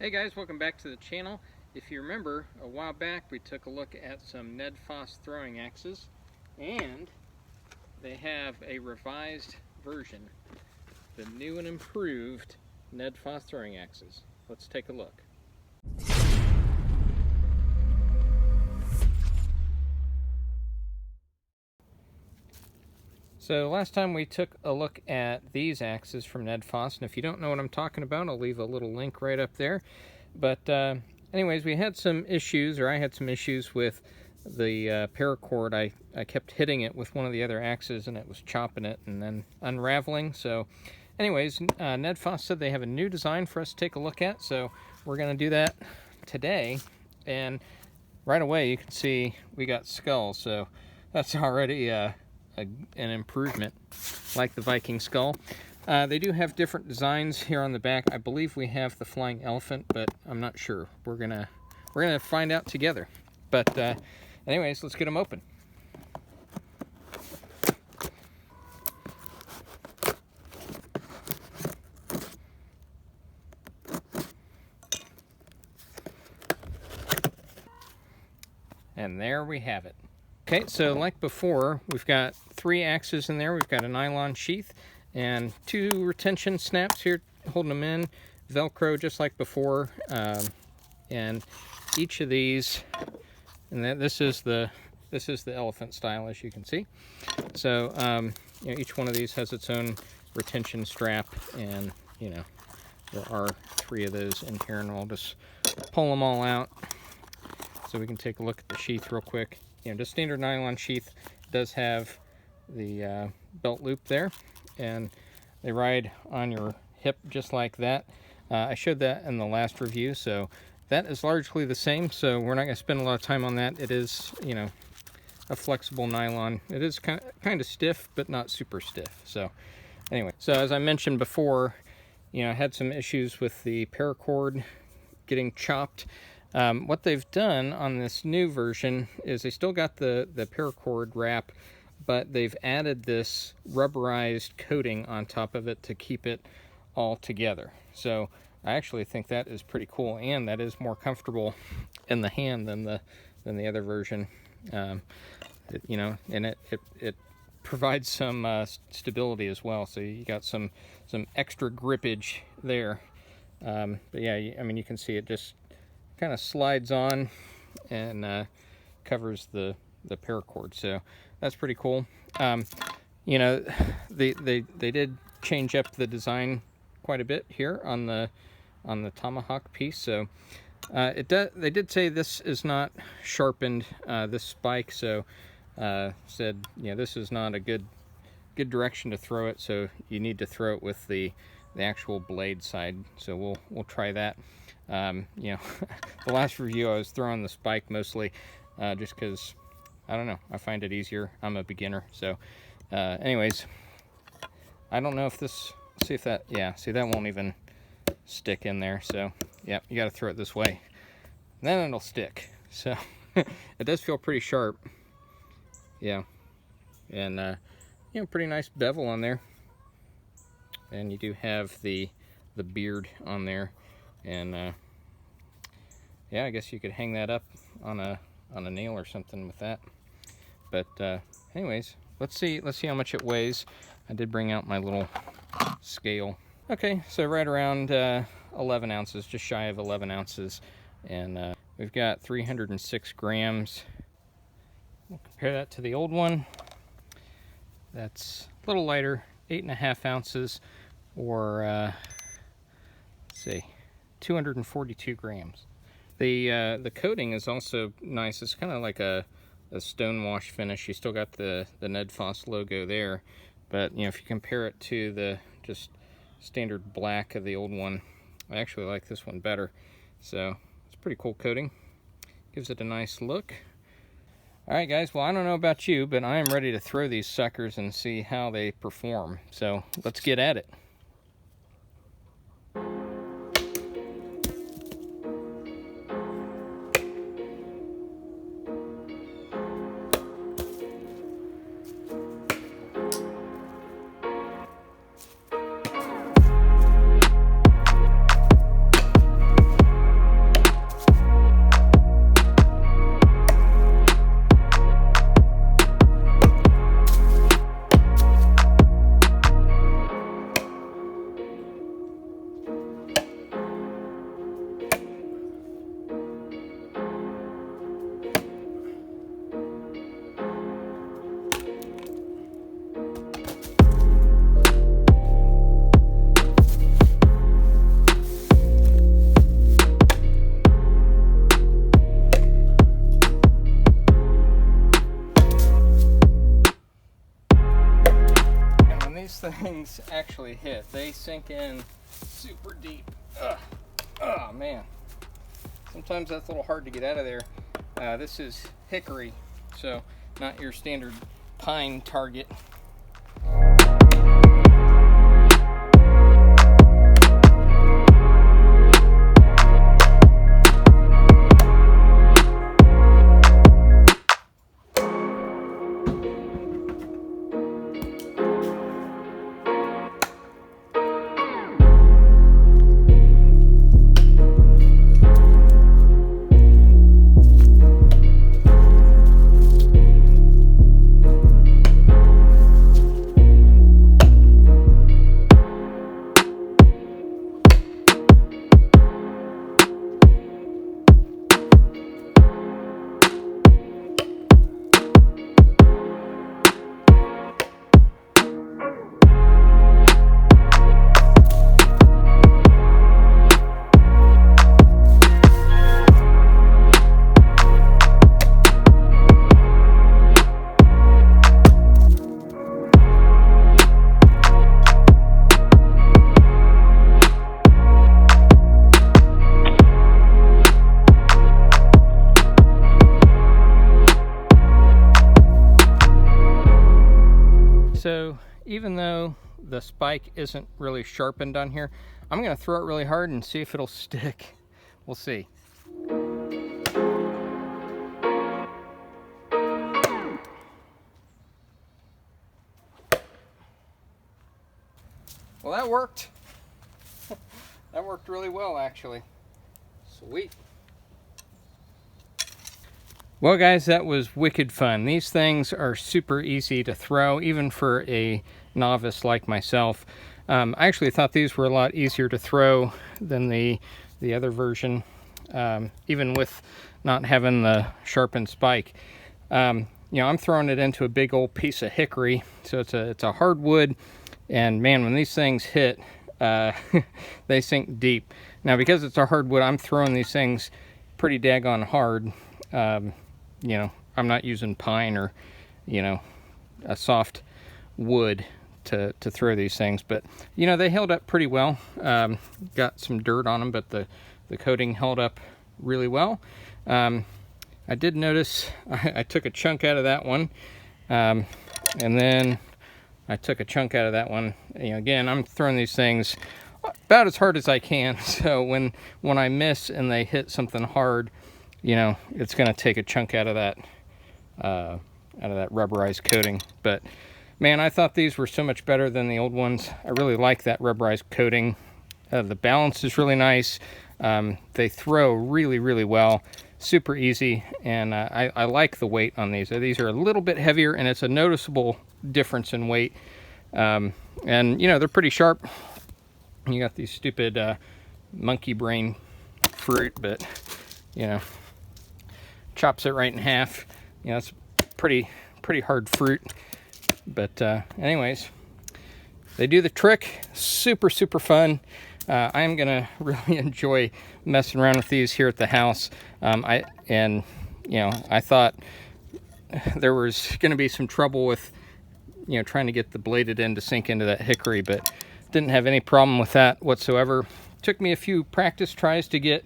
Hey guys, welcome back to the channel. If you remember, a while back we took a look at some Nedfoss throwing axes, and they have a revised version, the new and improved Nedfoss throwing axes. Let's take a look. So last time we took a look at these axes from Nedfoss, and if you don't know what I'm talking about, I'll leave a little link right up there. But anyways, we had some issues, or I had some issues with the paracord. I kept hitting it with one of the other axes, and it was chopping it and then unraveling. So anyways, Nedfoss said they have a new design for us to take a look at, so we're going to do that today. And right away, you can see we got skulls, so that's already an improvement, like the Viking skull. They do have different designs here on the back. I believe we have the flying elephant, but I'm not sure. We're gonna find out together. But anyways, let's get them open. And there we have it. Okay, so like before, we've got 3 axes in there. We've got a nylon sheath and 2 retention snaps here holding them in, Velcro just like before, and each of these, and this is the elephant style, as you can see. So you know, each one of these has its own retention strap, and you know, there are 3 of those in here, and we'll just pull them all out so we can take a look at the sheath real quick. You know, just standard nylon sheath. Does have the belt loop there, and they ride on your hip just like that. I showed that in the last review, so that is largely the same, so we're not going to spend a lot of time on that. It is, you know, a flexible nylon. It is kind of stiff, but not super stiff. So anyway, so as I mentioned before, you know, I had some issues with the paracord getting chopped. What they've done on this new version is they still got the paracord wrap, but they've added this rubberized coating on top of it to keep it all together. So I actually think that is pretty cool, and that is more comfortable in the hand than the other version. You know, and it provides some stability as well. So you got some extra grippage there. But yeah, I mean, you can see it just kind of slides on and covers the paracord, so that's pretty cool. You know, they did change up the design quite a bit here on the tomahawk piece. So they did say this is not sharpened, this spike, so said, you know, this is not a good direction to throw it, so you need to throw it with the actual blade side. So we'll try that. You know, the last review I was throwing the spike mostly, just because, I don't know, I find it easier. I'm a beginner. So anyways, I don't know if this, see if that, yeah, see, that won't even stick in there. So yeah, you got to throw it this way, then it'll stick. So it does feel pretty sharp. Yeah. And you know, pretty nice bevel on there, and you do have the beard on there. And yeah, I guess you could hang that up on a nail or something with that. But anyways, let's see how much it weighs. I did bring out my little scale. Okay, so right around 11 ounces, just shy of 11 ounces, and we've got 306 grams. We'll compare that to the old one. That's a little lighter, 8.5 ounces, or let's see, 242 grams. The coating is also nice. It's kind of like a stone wash finish. You still got the Nedfoss logo there, but you know, if you compare it to the just standard black of the old one, I actually like this one better. So it's a pretty cool coating. Gives it a nice look. All right, guys. Well, I don't know about you, but I am ready to throw these suckers and see how they perform. So let's get at it. things actually hit. They sink in super deep. Ugh. Oh man. Sometimes that's a little hard to get out of there. This is hickory, so not your standard pine target. So even though the spike isn't really sharpened on here, I'm going to throw it really hard and see if it'll stick. We'll see. Well, that worked. That worked really well, actually. Sweet. Well guys, that was wicked fun. These things are super easy to throw, even for a novice like myself. I actually thought these were a lot easier to throw than the other version, even with not having the sharpened spike. You know, I'm throwing it into a big old piece of hickory, so it's a hardwood, and man, when these things hit, they sink deep. Now, because it's a hardwood, I'm throwing these things pretty daggone hard. You know, I'm not using pine or, you know, a soft wood to throw these things, but you know, they held up pretty well. Got some dirt on them, but the coating held up really well. I did notice I took a chunk out of that one, and then I took a chunk out of that one. You know, again, I'm throwing these things about as hard as I can, so when I miss and they hit something hard, you know, it's going to take a chunk out of that rubberized coating. But man, I thought these were so much better than the old ones. I really like that rubberized coating. The balance is really nice. They throw really, really well. Super easy, and I like the weight on these. These are a little bit heavier, and it's a noticeable difference in weight. And you know, they're pretty sharp. You got these stupid monkey brain fruit, but you know, chops it right in half. You know, it's pretty hard fruit. But anyways, they do the trick. Super fun. I'm gonna really enjoy messing around with these here at the house. You know, I thought there was gonna be some trouble with, you know, trying to get the bladed end to sink into that hickory, but didn't have any problem with that whatsoever. Took me a few practice tries to get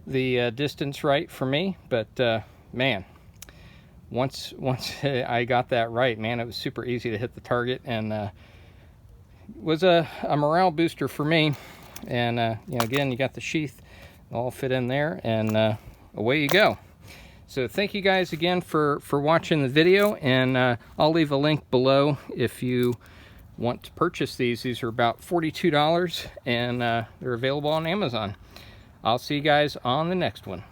the distance right for me, but man, once I got that right, man, it was super easy to hit the target, and was a morale booster for me. And you know, again, you got the sheath all fit in there, and away you go. So thank you guys again for watching the video, and I'll leave a link below if you want to purchase these. These are about $42, and they're available on Amazon. I'll see you guys on the next one.